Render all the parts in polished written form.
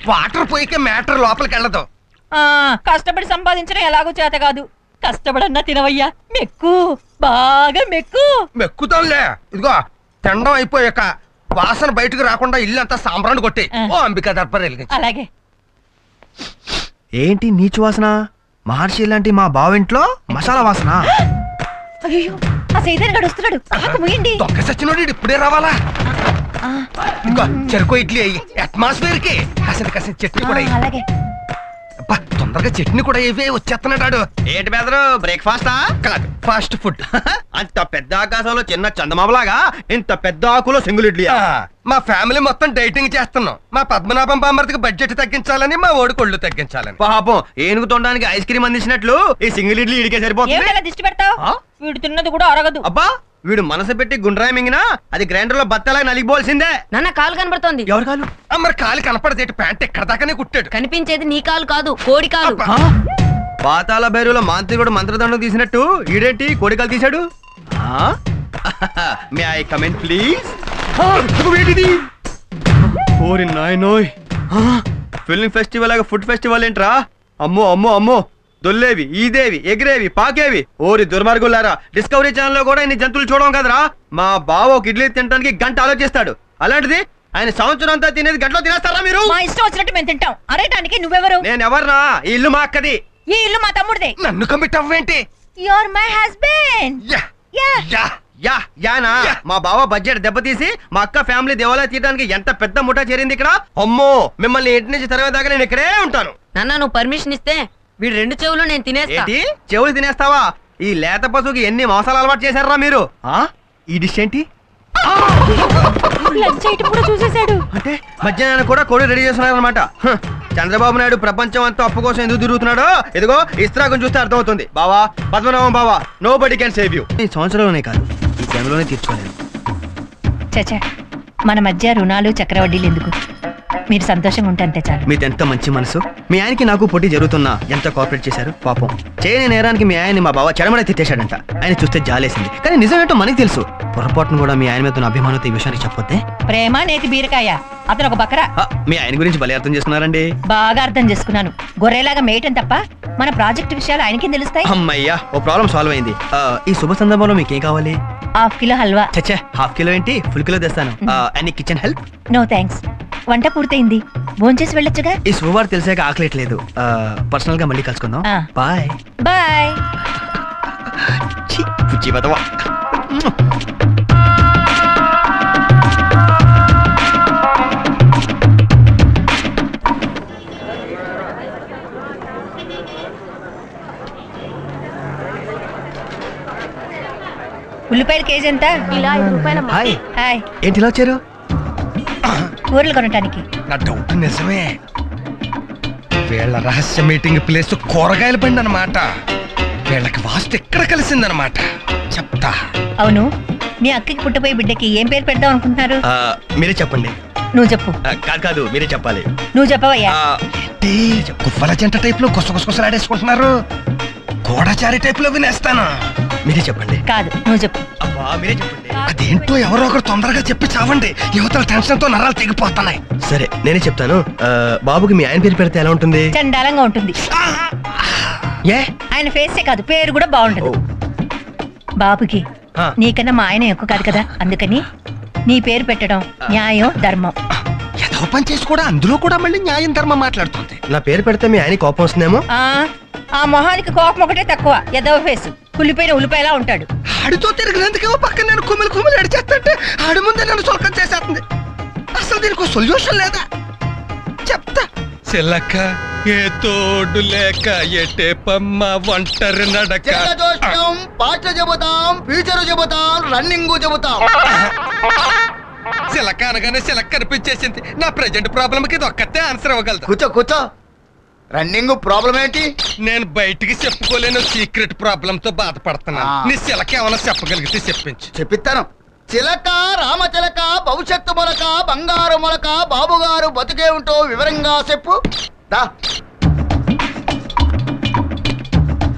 Water పోయికే matter లోపలికి వెళ్ళదు. కష్టపడి సంపాదించడం ఎలాగో చేత కాదు. కష్టపడన్నా తినవయ్యా, మెక్కు, బాగా మెక్కు. మెక్కుతాంలే. ఇదిగో తినడం అయిపోయాక వాసన బయటకు రాకుండా ఇల్లంతా సాంబ్రాన్ని కొట్టి ఓ అంబికా దర్బార్ వెలిగించు. అలాగే. ఏంటి నీచు వాసన? మహర్షి లాంటి మా బావింట్లో మసాలా వాసన. అయ్యో, ఆ సైతాన్ గడు వస్తున్నాడు. ముయండి. దొంగ సచ్చినోడు ఇప్పుడే రావాలా? ఇంకో చెరుకు ఇడ్లీ అయ్యి అట్మాస్ఫియర్ కి కాసిన చట్నీ కూడా అయ్యి. అలాగే. తొందరగా చట్నీ కూడా ఇవే వచ్చేస్తున్నాడు. ఏంటి బెదరు, బ్రేక్ఫాస్టా? కాదు, ఫాస్ట్ ఫుడ్. అంత పెద్ద ఆకాశంలో చిన్న చందమామలాగా ఇంత పెద్ద ఆకులో సింగిల్ ఇడ్లీ. మా ఫ్యామిలీ మొత్తం డైటింగ్ చేస్తున్నాం. మా పద్మనాభం బామ్మర్తికి బడ్జెట్ తగ్గించాలని, మా ఓడి కొళ్ళు తగ్గించాలని. పాపం ఏనుగు తొండడానికి ఐస్ క్రీమ్ అందించినట్లు ఈ సింగిల్ ఇడ్లీ ఇడికే సరిపోతుంది. దిష్టి పెడతావు? వీడు తిన్నది కూడా అరగదు. అబ్బా, వీడు మనసు పెట్టి గుండ్రాయి మింగినా అది గ్రైండర్ లో బత్తలాగా నలిగిపోవాల్సిందే. నాన్న కాలు కనబడుతోంది. ఎవరు కాలు? మరి కాలు కనపడదేటి, ప్యాంట్ ఎక్కడ దాకానే కుట్టాడు. కనిపించేది నీ కాలు కాదు, కోడి కాలు. పాతాల బైరులో మాంత్రికుడు మంత్రదండం తీసినట్టు ఈడేంటి కోడికాలు తీశాడు? May I comment please? ఓరి నాయనోయ్, ఫిల్మ్ ఫెస్టివల్ లాగా ఫుడ్ ఫెస్టివల్ ఏంట్రా? అమ్మో అమ్మో అమ్మో, దొల్లేవి, ఈదేవి, ఎగిరేవి, పాకేవి. ఓరి దుర్మార్గులారా, డిస్కవరీ ఛానల్ లో కూడా ఇన్ని జంతువులు చూడడం కదరా. మా బావ ఒక ఇడ్లీ తినడానికి గంట ఆలోచిస్తాడు. అలాంటిది ఆయన సంవత్సరం అంతా తినేది గంటలో తినేస్తారా మీరు? మా ఇష్టం వచ్చినట్టు మేము తింటాం. అరేటానికి నువ్వెవరు? నేను ఎవర్నా? ఈ ఇల్లు మా అక్కది. ఈ ఇల్లు మా తమ్ముడిదే. నన్ను కమిట్ అవ్వేంటి? You're my husband. యానా? మా బావ బడ్జెట్ దెబ్బతీసి మా అక్క ఫ్యామిలీ దేవాలయం తీయడానికి ఎంత పెద్ద ముఠా చేరింది ఇక్కడ. అమ్మో, మిమ్మల్ని ఇంటి నుంచి తరవేదాకా నేను ఇక్కడే ఉంటాను. నాన్న నువ్వు పర్మిషన్ ఇస్తే వీడు రెండు చెవులు నేను తినేస్తా. ఏంటి చెవులు తినేస్తావా? ఈ లేత పశువుకి ఎన్ని మోసాలు అలవాటు చేశారా మీరు? ఈ డిష్ ఏంటి? లంచ్ ఐటమ్ కూడా చూసేశాడు. అంటే మధ్యాహ్నం కూడా కోడి రెడీ చేస్తున్నారనమాట. చంద్రబాబు నాయుడు ప్రపంచం అంతా అప్పు కోసం ఎందుకు తిరుగుతున్నాడో ఇదిగో ఇస్త్రాగం చూస్తే అర్థమవుతుంది. బావా, పద్మనాభం బావా, nobody can save you. ఈ సంవత్సరంలోనే కాదు, ఈ జన్మలోనే తీర్చుకోలేను. చచ్చా, మన మధ్య రుణాలు చక్రవడ్డీలు ఎందుకు? మీరు సంతోషంగా ఉంటే అంతే చాలు. మీదెంత మంచి మనసు. మీ ఆయనకి నాకు పోటీ జరుగుతున్నా ఎంత కోఆపరేట్ చేశారు. పాపం చేయని నేరానికి మీ ఆయన్ని మా బావ చెడమడ తిట్టేశాడంట. ఆయన చూస్తే జాలేసింది, కానీ నిజం ఏంటో మనకి తెలుసు. పొరపాటును కూడా మీ ఆయన మీద ఉన్న అభిమానంతో ఈ విషయానికి చెప్పొద్దే. ప్రేమ నేతి బీరకాయ, అతను ఒక బకరా. మీ ఆయన గురించి భలే అర్థం చేసుకున్నారండి. బాగా అర్థం చేసుకున్నాను. గొర్రెలాగా మేయటం తప్ప మన ప్రాజెక్ట్ విషయాలు ఆయనకి తెలుస్తాయి. అమ్మయ్యా, ఓ ప్రాబ్లం సాల్వ్ అయింది. ఈ శుభ సందర్భంలో మీకేం కావాలి? ½ కిలో హల్వా. చచ్చే, ½ కిలో ఏంటి, ఫుల్ కిలో తెస్తాను. Any kitchen help? No thanks, వంట పూర్తయింది. భోంచేసి వెళ్ళొచ్చుగా. ఈ శుభవార్త తెలిసాక ఆకలేట్లేదు. పర్సనల్ గా మళ్ళీ కలుసుకుందాం. Bye bye. ఉల్లిపాయలు కేజీ ఎంత? ఇలా 5 రూపాయలు. హాయ్. హాయ్. ఏంటి ఇలా వచ్చారు? కూరలు కొనటానికి. నా డౌట్ నిజమే. వీళ్ళ రహస్య మీటింగ్ ప్లేస్ కూరగాయల బండి అన్నమాట. వీళ్ళకి వాస్తు ఎక్కడ కలిసిందన్నమాట. చెప్తా. అవును, మీ అక్కకి పుట్టపోయే బిడ్డకి ఏం పేరు పెడదాం అనుకుంటున్నారు? మీరే చెప్పండి. నువ్వు చెప్పు. కాదు, మీరే చెప్పాలి. నువ్వు చెప్పవయ్యా. కువ్వల జంట టైప్ లో గుసగుసలాడేసుకుంటున్నారు. గోడచారి టైప్ లో వినేస్తాను. మీరే చెప్పండి. కాదు, నువ్వు చెప్పు. మీరే చెప్పండి. అదేంటో ఎవరో ఒకరు తొందరగా చెప్పి చావండి. యువతల టెన్షన్ తో నరాలు తెగిపోతున్నాయి. సరే, నేనే చెప్తాను. బాబుకి మీ ఆయన పేరు పెడితే ఎలా ఉంటుంది? చండాలంగా ఉంటుంది. ఏ? ఆయన ఫేసే కాదు, పేరు కూడా బాగుంటది. బాబుకి నీకన్నా మా ఆయన ఎక్కువ కాదు కదా, అందుకని నీ పేరు పెట్టడం న్యాయం ధర్మం. ఏదో పని చేసి కూడా అందులో కూడా మళ్ళీ న్యాయం ధర్మం మాట్లాడుతుంది. నా పేరు పెడితే మీ ఆయన కోపం వస్తుందేమో. ఆ మొహానికి కోపం ఒకటే తక్కువ. ఎదవ ఫేసు, కుళ్ళిపోయిన ఉల్లిపాయలా ఉంటాడు. ఆడితో తిరిగినందుకేమో పక్కన నేను కుమిలి ఎడిచేస్తుంటే ఆడి ముందే నన్ను సొలకం చేసేస్తుంది. అసలు దీనికి సొల్యూషన్ లేదా? చెప్తా. చిల్లక ఏ తోడు లేక ఎటే పమ్మ ఒంటరి నడక. పాట చెబుతాం, ఫ్యూచర్ చెబుతాం, రన్నింగ్ చెబుతాం. చిలక అనగానే చిలక కనిపించేసింది. నా ప్రెజెంట్ ప్రాబ్లమ్ కి ఇది ఒక్కటే ఆన్సర్ ఇవ్వగలదు. కూర్చో. రన్నింగ్ ప్రాబ్లం ఏంటి? నేను బయటికి చెప్పుకోలేను సీక్రెట్ ప్రాబ్లమ్ తో బాధపడుతున్నాను. నీ చిలక ఏమైనా చెప్పగలిగితే చెప్పించు. చెప్పిస్తాను. చిలక, రామచిలక, భవిష్యత్తు మొలక, బంగారు మొలక, బాబుగారు బతుకే ఉంటో వివరంగా చెప్పు.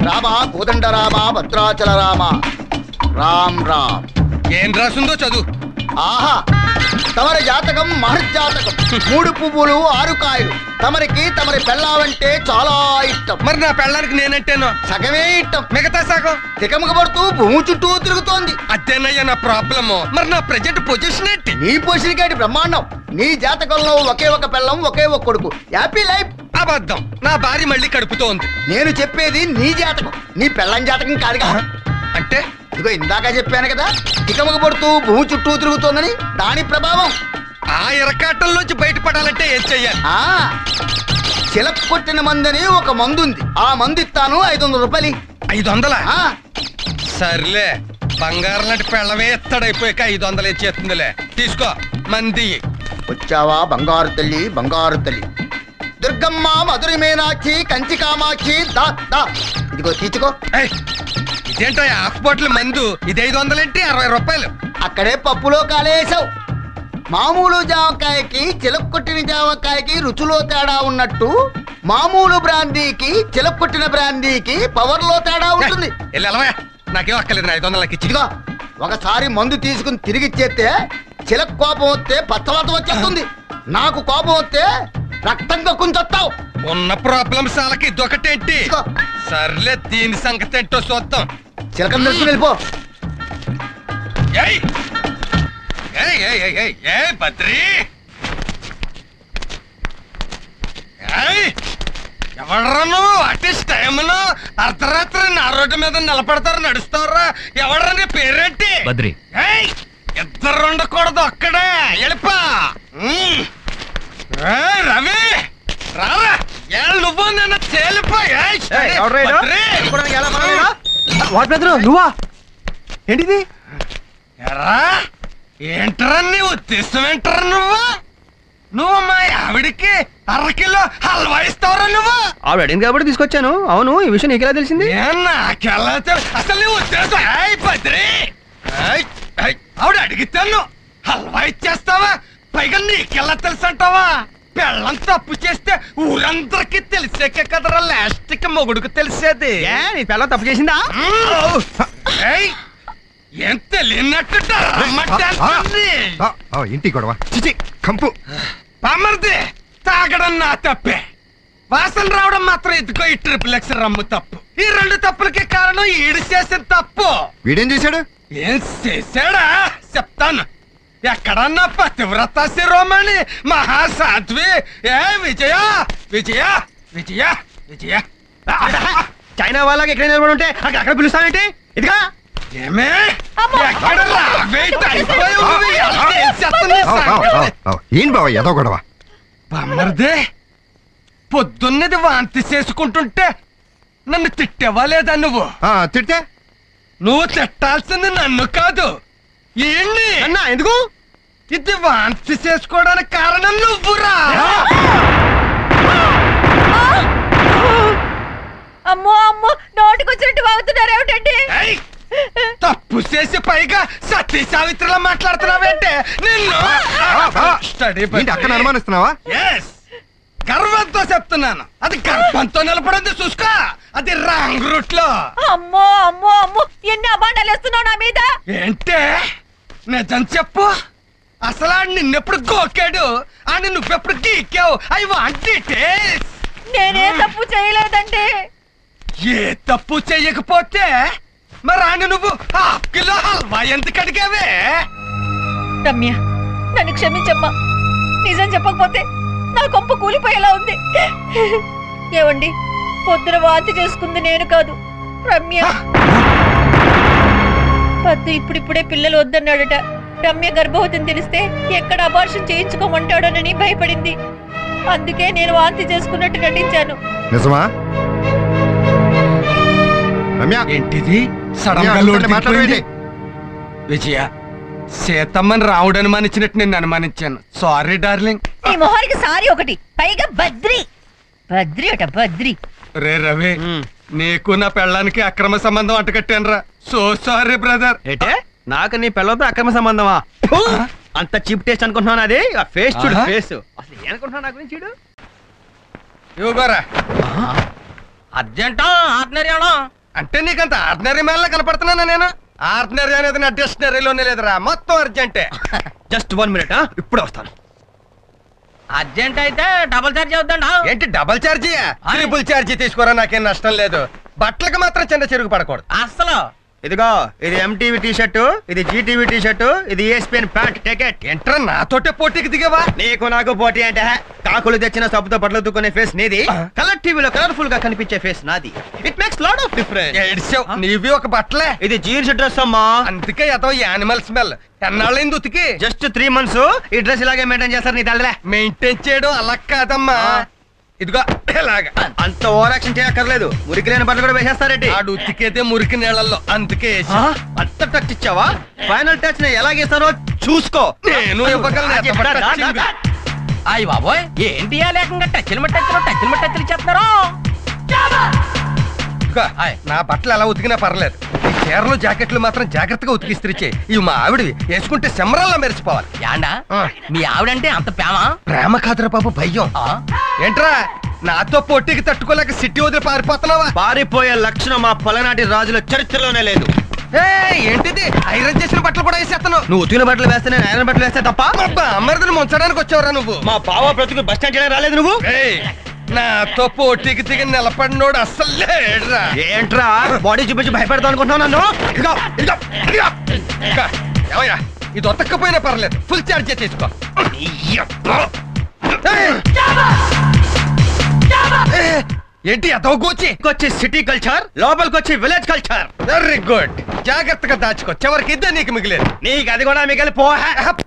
రామ, కోదండ రామ, భద్రాచల రామ, రామ్ రామ్. ఏం రాసిందో చదువు. ఆహా, తమరి జాతకం మహర్జాతకం. 3 పువ్వులు 6 కాయలు. తమరి పెళ్ళావంటే చాలా ఇష్టం. మరి నా పెళ్ళానికి నేనంటేనో సగమే ఇష్టం. మిగతా సగం తికమక పడుతూ భూమి చుట్టూ తిరుగుతోంది. అదేనయ్యా నా ప్రాబ్లము. మరి నా ప్రెజెంట్ పొజిషన్ ఏంటి? నీ పొజిషన్ కేటి బ్రహ్మాండం. నీ జాతకంలో ఒకే ఒక పెళ్ళం, ఒకే ఒక కొడుకు. Happy life. అబద్ధం. నా భార్య మళ్ళీ కడుపుతో ఉంది. నేను చెప్పేది నీ జాతకం, నీ పెళ్ళం జాతకం కాదుగా. అంటే ఇదిగో ఇందాక చెప్పాను కదా, తికమక పడుతూ భూమి చుట్టూ తిరుగుతోందని. దాని ప్రభావం. ఆ ఇరకాటంలోంచి బయటపడాలంటే ఏం చెయ్యాలి? చిలక కొట్టిన మందని ఒక మందుంది. ఆ మందు ఇస్తాను, 500 రూపాయలు. 500? సర్లే, బంగారం లాంటి పెళ్ళమే ఎత్తడైపోయాక 500 ఇచ్చేస్తుందిలే. తీసుకో మంది. వచ్చావా బంగారు తల్లి, బంగారు తల్లి. దుర్గమ్మ, మధురి మీనాక్షి, కంచి కామాక్షి. దా దా, ఇదిగో తీసుకో. ఇదేంటో హాఫ్ బాటిల్ మందు. ఇది 500 ఏంటి? 60 రూపాయలు. అక్కడే పప్పులో కాలేసావు. మామూలు జామకాయకి చిలక కొట్టిన జామకాయకి రుచిలో తేడా ఉన్నట్టు, మామూలు బ్రాందీకి చిలక కొట్టిన బ్రాందీకి పవర్ లో తేడా ఉంటుంది. నాకేం అక్కర్లేదు. 500 ఇచ్చి. ఇదిగో ఒకసారి మందు తీసుకుని తిరిగి ఇచ్చేస్తే చిలక కోపం వస్తే పచ్చవాతం వచ్చేస్తుంది. నాకు కోపం వస్తే రక్తంగా కుంచొస్తావు. ఉన్న ప్రాబ్లమ్స్ వాళ్ళకి ఇదొకటేంటి? సర్లే, దీని సంగతి ఏంటో చూద్దాం. చిలకం తెలుసుకుని వెళ్ళిపో. బద్రి, ఎవడరా నువ్వు? అట్లీస్ట్ టైంలో అర్ధరాత్రి నా రోడ్డు మీద నిలబడతారు, నడుస్తారా? ఎవడరా నీ పేరేంటి? బద్రి. ఇద్దరు ఉండకూడదు, అక్కడే వెళ్ళిపా. రవి రారా, నువ్వు నన్ను నువ్వా? ఏంటిది? ఏంటరా నీ ఉద్దేశం? ఏంటరా నువ్వు మా ఆవిడికి 1/2 కిలో హల్వా ఇస్తావరా? నువ్వు ఆవిడ అడిగింది కాబట్టి తీసుకొచ్చాను. అవును, ఈ విషయం నీకెలా తెలిసింది? నాకెలా అసలు నీ ఉద్దేశం? బద్రి, ఆవిడ అడిగితే హల్వా ఇచ్చేస్తావా? పైగా నీకెలా తెలుసు అంటావా? పెళ్ళం తప్పు చేస్తే ఊరందరికి తెలిసాకే కదరా లాస్ట్ కి మొగుడుకు తెలిసేది. నీ పెళ్ళం తప్పు చేసిందా? ఏం తెలియనట్టు ఇంటి గొడవ కంపు. పామర్ది, తాగడం నా తప్పే, వాసన రావడం మాత్రం ఇదిగో ఈ XXX రమ్ము తప్పు. ఈ 2 తప్పులకి కారణం ఈడు చేసిన తప్పు. వీడేం చేశాడు? ఏం చేశాడా చెప్తాను. ఎక్కడన్నా పతివ్రత శిరోమణి మహాసాధ్వి విజయ విజయ విజయ విజయ చైనా వాళ్ళకి ఎక్కడ నిలబడి ఉంటే అక్కడ పిలుస్తావేంటి? ఇదిగా ఏమే ఏం బావ ఏదో గొడవ? బామ్మర్దే, పొద్దున్నది వాంతి చేసుకుంటుంటే నన్ను తిట్టేవా లేదా? నువ్వు తిడితే నువ్వు తిట్టాల్సింది నన్ను కాదు, ఏంటి అన్నా? ఎందుకు? ఇది వాంతి చేసుకోవడానికి కారణం నువ్వురా. అమ్మో అమ్మో, నోటికొచ్చినట్టు వాగుతున్నారు ఏమిటండి? తప్పు చేసి పైగా సతీ సావిత్రిలా మాట్లాడుతున్నావేంటే? నిన్ను అక్కడ అనుమానిస్తున్నావా? గర్వంతో చెప్తున్నాను. అది గర్భంతో నిలబడింది చూసుకో. అది రాంగ్ రూట్ లో. అమ్మో అమ్మో అమ్మో, ఎన్ని అబాండాలు వేస్తున్నావు నా మీద? ఏంటే నిజం చెప్పు. అసలు నిన్నెప్పుడు గోకాడు అని నువ్వెప్పుడు గీకావు? అవి వాంటి నేనే తప్పు చేయలేదండి. ఏ తప్పు చెయ్యకపోతే మరి ఆయన నువ్వు 1/2 కిలో హల్వా ఎందుకు అడిగావే? రమ్య, నన్ను క్షమించమ్మా. నిజం చెప్పకపోతే నా కొంప కూలిపోయేలా ఉంది. ఏవండి, పొద్దున వాంతి చేసుకుంది నేను కాదు, రమ్య. పద్దు ఇప్పుడిప్పుడే పిల్లలు వద్దన్నాడట. రమ్య గర్భవతిని తెలిస్తే ఎక్కడ అబార్షన్ చేయించుకోమంటాడోనని భయపడింది. అందుకే నేను వాంతి చేసుకున్నట్టు నటించాను. నిజమా? ఏంటిది సడన్ విజయ? సీతమ్మని రావుడు అనుమానించినట్టు నిన్ను అనుమానించాను. Sorry darling. ఈ మొహానికి సారీ ఒకటి, పైగా బద్రి బద్రి అట బద్రి. రే రవి, నీకు నా పెళ్ళానికి అక్రమ సంబంధం అంటకట్టానురా. So sorry brother. ఏంటే నాకు నీ పెళ్ళంతో అక్రమ సంబంధమా? అంత చీప్ టేస్ట్ అనుకుంటున్నాను. అది ఫేస్ చూడు, ఫేస్ అసలు ఏమనుకుంటున్నావు నా గురించి? చూడు ఇవ్వరా. అర్జెంటా ఆర్డినరీ అవడం అంటే నీకంత ఆర్డినరీ మేళ కనపడుతున్నానా నేను? ఆర్డినరీ అనేది నా డిక్షనరీలోనే లేదురా, మొత్తం అర్జెంటే. జస్ట్ 1 మినిట్, ఇప్పుడు వస్తాను. అర్జెంట్ అయితే డబుల్ చార్జ్ అవుతాడా? ఏంటి డబల్ ఛార్జీ? ట్రిపుల్ ఛార్జీ తీసుకోరా, నాకేం నష్టం లేదు. బట్టలకు మాత్రం చిన్న చెరుగు పడకూడదు. అసలు ఇదిగో ఇది ఎంటీవీ టీ షర్టు, ఇది జీటీవీ టీ షర్టు, ఇది ESPN ప్యాంట్. టికెట్. ఏంట్రా నాతోటే పోటీకి దిగవా? నీకు నాకు పోటీ అంటే కాకులు తెచ్చిన సబ్బుతో బట్టలు దుక్కునే ఫేస్ నీది, కలర్ టీవీలో కలర్ఫుల్ గా కనిపించే ఫేస్ నాది. It makes lot of difference. ఏడ్చావు, నీవి ఒక బట్టలే. ఇది జీన్స్ డ్రెస్ అమ్మా, అందుకే ఏదో యానిమల్ స్మెల్. ఎన్నాళ్ళైంది ఉతికి? Just 3 months. ఈ డ్రెస్ ఇలాగే మెయింటైన్ చేస్తారు నీ తల్లే. మెయింటైన్ చేయడం అలా కాదమ్మా, ఇదిగో ఇలాగా. అంత ఓవర్ యాక్షన్ చేయక్కర్లేదు, మురికి లేని బట్టలు కూడా వేసేస్తారేంటి? ఆడు ఉతికేదే మురికి నీళ్ళల్లో, అందుకే వేసా. అంత టచ్ ఇచ్చావా? ఫైనల్ టచ్ ని ఎలాగేస్తారో చూసుకో. నేను ఇవ్వగలను. ఎంత బట్ట టచింగ్. అయ్యి బాబోయ్, ఏంటి ఆ లేకంగా టచ్లు టచ్లు చేస్తున్నారు? ఇదిగో, నా బట్టలు ఎలా ఉతికినా పర్లేదు, ఈ చీరలు జాకెట్లు మాత్రం జాగ్రత్తగా ఉతికిస్త్రీ చేయి. ఇవి మా ఆవిడవి, వేసుకుంటే సెమరాల్లా మెరిసిపోవాలి. యాండా మీ ఆవిడంటే అంత ప్రేమ? ప్రేమ కాదురా బాబు, భయం. ఏంట్రా నాతో పోటీకి తట్టుకోలేక సిటీ వదిలి పారిపోతున్నావా? పారిపోయే లక్షణం మా పలనాటి రాజుల చరిత్రలోనే లేదు. ఏంటిది? ఐరన్ చేసిన బట్టలు కూడా వేసేస్తాను. నువ్వు ఉతికిన బట్టలు వేస్తే నేను ఐరన్ బట్టలు వేస్తే తప్ప? అమ్మరిని ముంచడానికి వచ్చావురా నువ్వు? మా బావ బ్రతుకు బస్ స్టాండ్ చేయడానికి రాలేదు నువ్వు. నాతో పోటీకి దిగి నిలబడినోడు అస్సలు లేడురా. ఏంట్రా బాడీ చూపించి భయపెడతావు అనుకుంటున్నావు నన్ను? ఇదిగో, ఇదిగో, ఇదిగో. ఏమయ్యా, ఇది ఒతక్కపోయినా పర్లేదు, ఫుల్ ఛార్జ్ తీసుకో. ఏంటి అతవగోచి? వచ్చి సిటీ కల్చర్, లోపలికి వచ్చి విలేజ్ కల్చర్. వెరీ గుడ్, జాగ్రత్తగా దాచుకో, చివరికి ఇద్దే నీకు మిగిలేదు. నీకు అది కూడా మిగిలిపో.